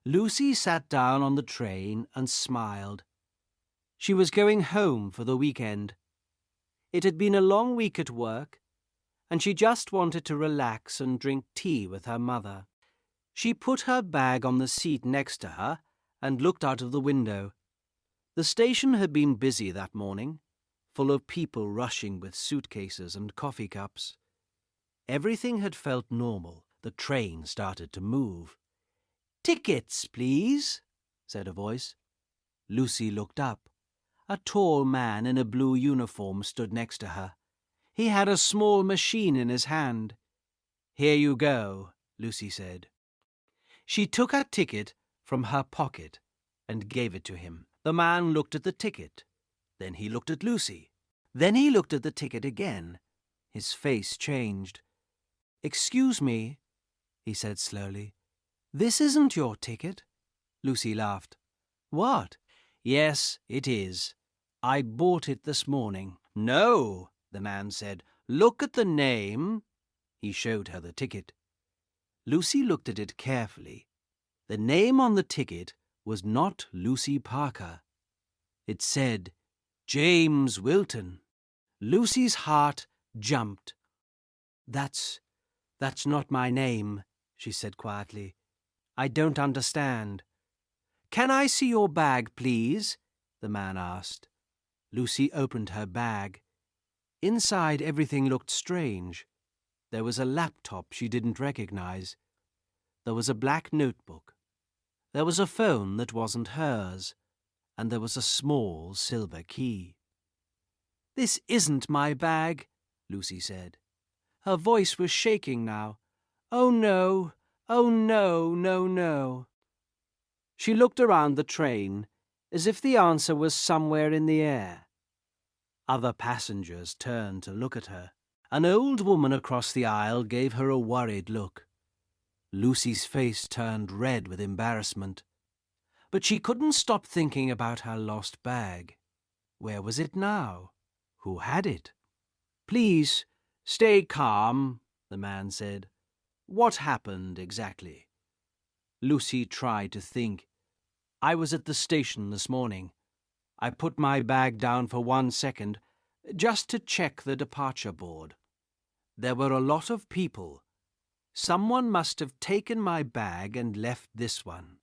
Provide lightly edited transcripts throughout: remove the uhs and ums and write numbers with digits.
Lucy sat down on the train and smiled. She was going home for the weekend. It had been a long week at work, and she just wanted to relax and drink tea with her mother. She put her bag on the seat next to her and looked out of the window. The station had been busy that morning, full of people rushing with suitcases and coffee cups. Everything had felt normal. The train started to move. "Tickets, please," said a voice. Lucy looked up. A tall man in a blue uniform stood next to her. He had a small machine in his hand. "Here you go," Lucy said. She took a ticket from her pocket and gave it to him. The man looked at the ticket. Then he looked at Lucy. Then he looked at the ticket again. His face changed. "Excuse me," he said slowly. "This isn't your ticket." Lucy laughed. "What?" "Yes, it is. I bought it this morning." "No," the man said. "Look at the name." He showed her the ticket. Lucy looked at it carefully. The name on the ticket was not Lucy Parker. It said, James Wilton. Lucy's heart jumped. That's not my name," she said quietly. "I don't understand." "Can I see your bag, please?" the man asked. Lucy opened her bag. Inside, everything looked strange. There was a laptop she didn't recognize. There was a black notebook. There was a phone that wasn't hers, and there was a small silver key. "This isn't my bag," Lucy said. Her voice was shaking now. "Oh no, oh no, no, no." She looked around the train, as if the answer was somewhere in the air. Other passengers turned to look at her. An old woman across the aisle gave her a worried look. Lucy's face turned red with embarrassment. But she couldn't stop thinking about her lost bag. Where was it now? Who had it? "Please, stay calm," the man said. "What happened exactly?" Lucy tried to think. "I was at the station this morning. I put my bag down for 1 second, just to check the departure board. There were a lot of people. Someone must have taken my bag and left this one."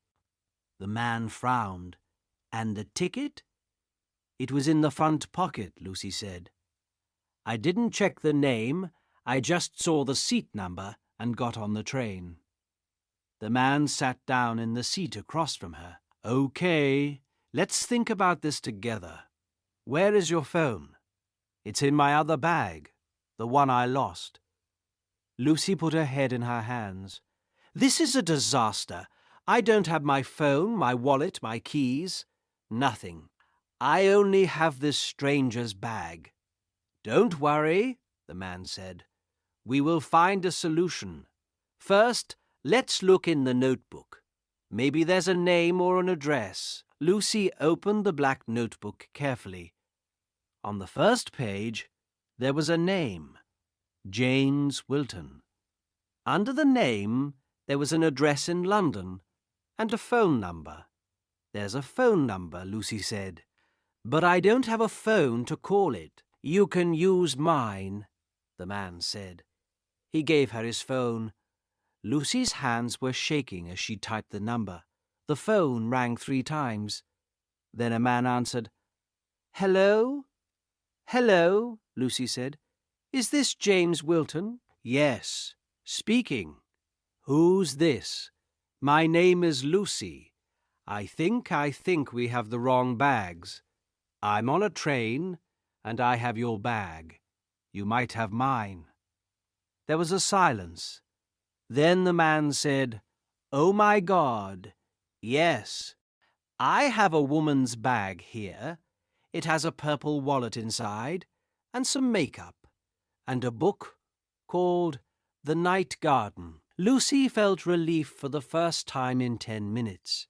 The man frowned. "And the ticket?" "It was in the front pocket," Lucy said. "I didn't check the name. I just saw the seat number and got on the train." The man sat down in the seat across from her. "Okay, let's think about this together. Where is your phone?" "It's in my other bag, the one I lost." Lucy put her head in her hands. "This is a disaster. I don't have my phone, my wallet, my keys. Nothing. I only have this stranger's bag." "Don't worry," the man said. "We will find a solution. First, let's look in the notebook. Maybe there's a name or an address." Lucy opened the black notebook carefully. On the first page, there was a name, James Wilton. Under the name, there was an address in London and a phone number. "There's a phone number," Lucy said. "But I don't have a phone to call it." "You can use mine," the man said. He gave her his phone. Lucy's hands were shaking as she typed the number. The phone rang 3 times. Then a man answered. "Hello?" "Hello," Lucy said. "Is this James Wilton?" "Yes, speaking." "Who's this?" "My name is Lucy. I think we have the wrong bags. I'm on a train, and I have your bag. You might have mine." There was a silence. Then the man said, "Oh my God, yes. I have a woman's bag here. It has a purple wallet inside, and some makeup, and a book called The Night Garden." Lucy felt relief for the first time in 10 minutes.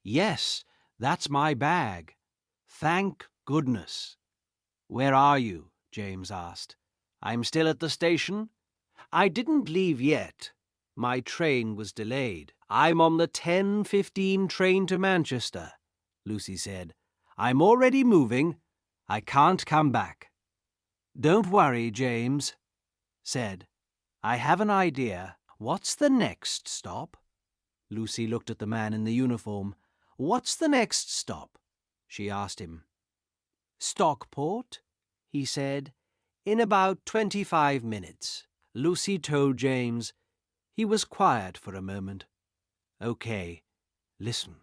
"Yes, that's my bag. Thank goodness." "Where are you?" James asked. "I'm still at the station." "I didn't leave yet. My train was delayed." I'm on the 10:15 train to Manchester, Lucy said. I'm already moving. I can't come back. Don't worry, James said. I have an idea. What's the next stop? Lucy looked at the man in the uniform. What's the next stop? She asked him. Stockport, he said. In about 25 minutes. Lucy told James. He was quiet for a moment. Okay, listen.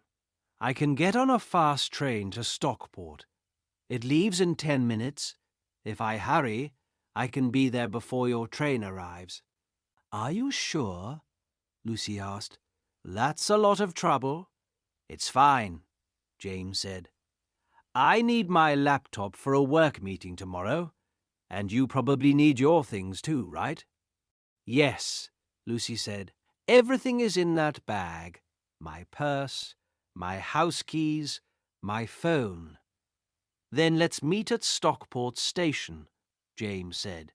I can get on a fast train to Stockport. It leaves in 10 minutes. If I hurry, I can be there before your train arrives. Are you sure? Lucy asked. That's a lot of trouble. It's fine, James said. I need my laptop for a work meeting tomorrow, and you probably need your things too, right? Yes, Lucy said. Everything is in that bag. My purse, my house keys, my phone. Then let's meet at Stockport station, James said.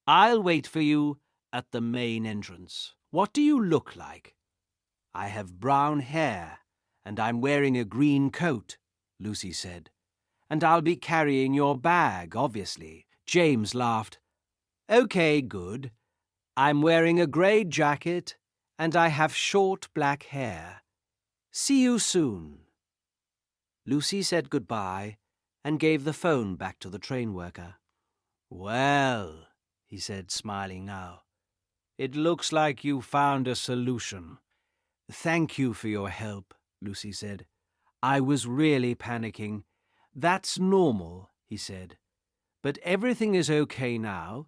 I'll wait for you at the main entrance. What do you look like? I have brown hair, and I'm wearing a green coat, Lucy said. And I'll be carrying your bag, obviously. James laughed. Okay, good. I'm wearing a grey jacket, and I have short black hair. See you soon. Lucy said goodbye and gave the phone back to the train worker. Well, he said, smiling now, it looks like you found a solution. Thank you for your help, Lucy said. I was really panicking. That's normal, he said. But everything is okay now.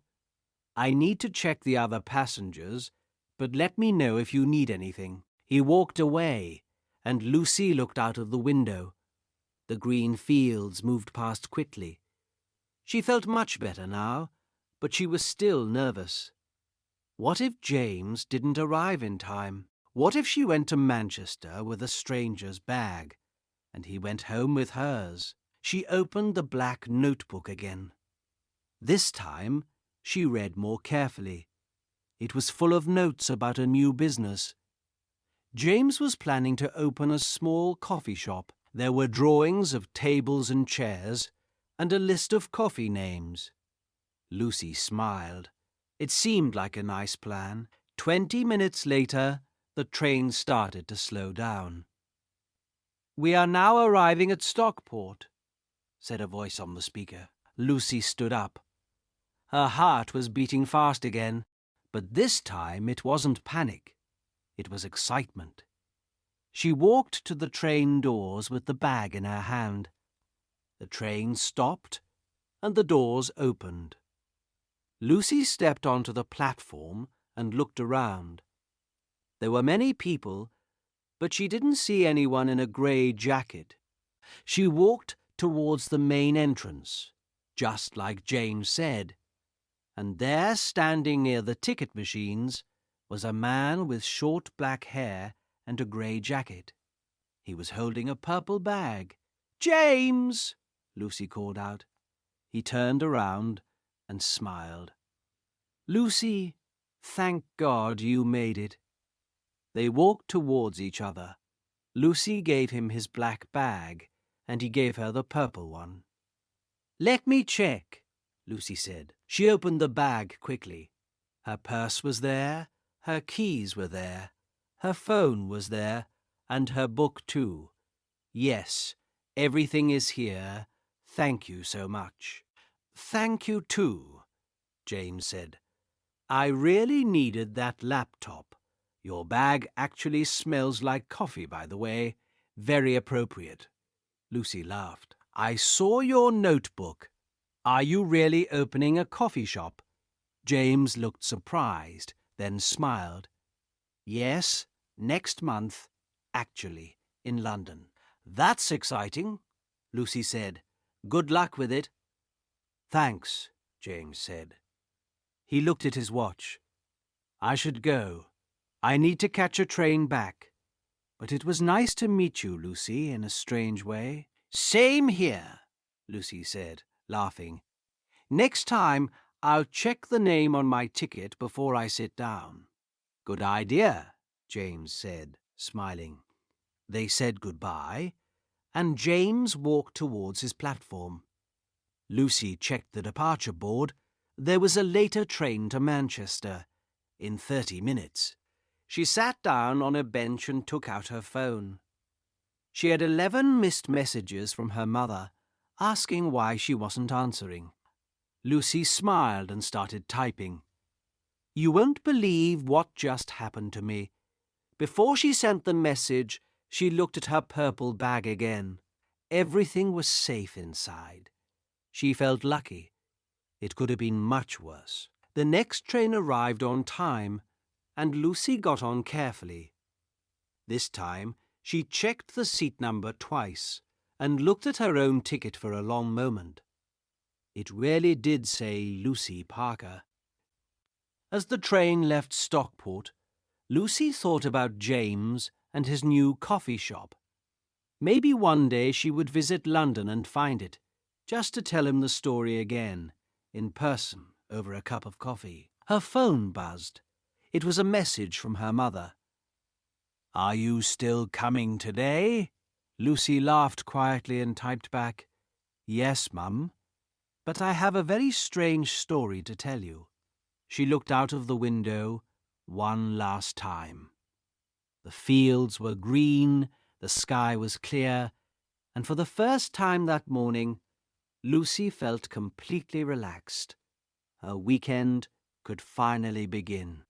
I need to check the other passengers, but let me know if you need anything. He walked away, and Lucy looked out of the window. The green fields moved past quickly. She felt much better now, but she was still nervous. What if James didn't arrive in time? What if she went to Manchester with a stranger's bag, and he went home with hers? She opened the black notebook again. This time, she read more carefully. It was full of notes about a new business. James was planning to open a small coffee shop. There were drawings of tables and chairs, and a list of coffee names. Lucy smiled. It seemed like a nice plan. 20 minutes later, the train started to slow down. We are now arriving at Stockport, said a voice on the speaker. Lucy stood up. Her heart was beating fast again, but this time it wasn't panic. It was excitement. She walked to the train doors with the bag in her hand. The train stopped, and the doors opened. Lucy stepped onto the platform and looked around. There were many people, but she didn't see anyone in a grey jacket. She walked towards the main entrance, just like James said, and there, standing near the ticket machines, was a man with short black hair and a grey jacket. He was holding a purple bag. James! Lucy called out. He turned around and smiled. Lucy, thank God you made it. They walked towards each other. Lucy gave him his black bag, and he gave her the purple one. Let me check, Lucy said. She opened the bag quickly. Her purse was there, her keys were there, her phone was there, and her book too. Yes, everything is here. Thank you so much. Thank you too, James said. I really needed that laptop. Your bag actually smells like coffee, by the way. Very appropriate. Lucy laughed. I saw your notebook. Are you really opening a coffee shop? James looked surprised, then smiled. Yes, next month, actually, in London. That's exciting, Lucy said. Good luck with it. Thanks, James said. He looked at his watch. I should go. I need to catch a train back. But it was nice to meet you, Lucy, in a strange way. Same here, Lucy said, laughing. Next time, I'll check the name on my ticket before I sit down. Good idea, James said, smiling. They said goodbye, and James walked towards his platform. Lucy checked the departure board. There was a later train to Manchester, in 30 minutes. She sat down on a bench and took out her phone. She had 11 missed messages from her mother, asking why she wasn't answering. Lucy smiled and started typing. You won't believe what just happened to me. Before she sent the message, she looked at her purple bag again. Everything was safe inside. She felt lucky. It could have been much worse. The next train arrived on time, and Lucy got on carefully. This time, she checked the seat number twice and looked at her own ticket for a long moment. It really did say Lucy Parker. As the train left Stockport, Lucy thought about James and his new coffee shop. Maybe one day she would visit London and find it, just to tell him the story again, in person, over a cup of coffee. Her phone buzzed. It was a message from her mother. Are you still coming today? Lucy laughed quietly and typed back, Yes, Mum, but I have a very strange story to tell you. She looked out of the window one last time. The fields were green, the sky was clear, and for the first time that morning, Lucy felt completely relaxed. Her weekend could finally begin.